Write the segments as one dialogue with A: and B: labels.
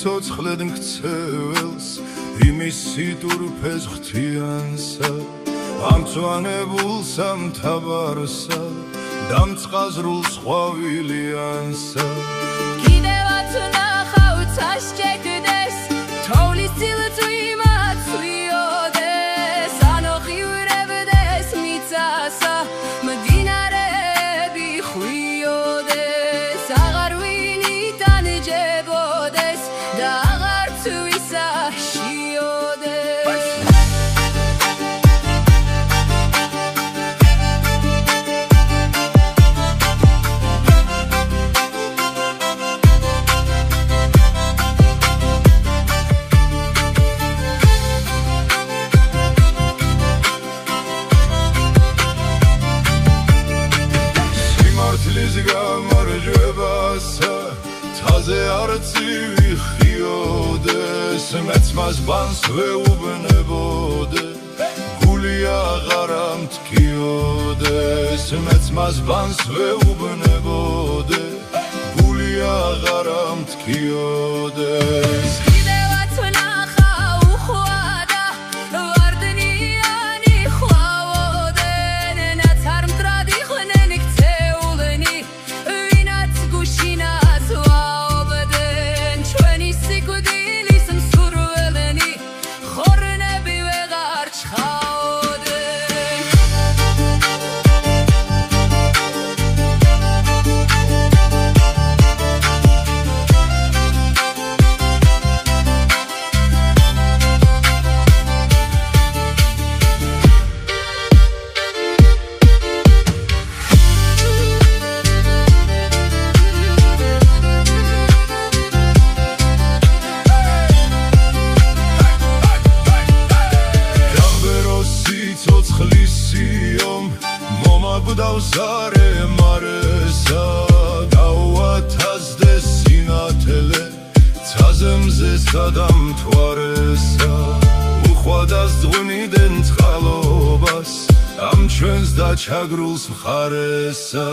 A: სიცოცხლედ მქცეველს იმის სიტურფეს ღთიანსა ამწვანებულსა მთავარსა დამწყაზრულს ყვავილიანსა
B: კიდევაც ნახავ წაშჭექდეს თოვლის წილწვიმაც ვიოდეს ანოხივრებდეს მიწასა მდინარეები ხვიოდეს აღარ ვინიდან ჯებოდეს და აღარც ვისაშიოდეს გამარჯვებასა თაზე არცი ვიხიოდეს მეც მას ბანს ვეუბნებოდე გული აღარ ამტკიოდეს მეც მას ბანს ვეუბნებოდე გული აღარ ამტკიოდეს კიდევაც ნახავ ხვადა ვარდნიანი ხვავოდნენ რაც არ მტრად იყვნენ ქცეულნი ვინაც გუშინას ვაობდნენ ჩვენი სიკვდილის მსურველნი ხორნები ვეღარ ჩხაოდნენ
A: მომაკვდავს არემარესა გაუათაზდეს სინათელე ცაზემზესა დამთვარესა უხვადას ძღვნიდან წყალობას ამ ჩვენს დაჩაგრულს მხარესა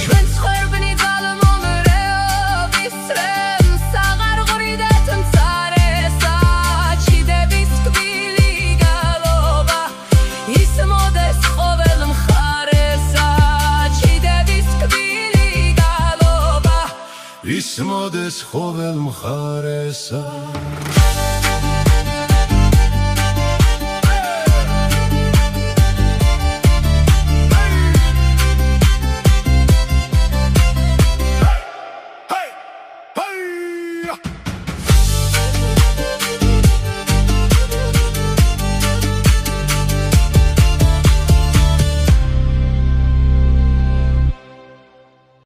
B: ჩვენ ხვერბნი ძალმომრეობის წრემს აღარ ღვრიდეთ მცარესა ჩიდების კბილი გალობა ისმოდეს ყოველ მხარესა ჩიდების კბილი გალობა
A: ისმოდეს ყოველ მხარესა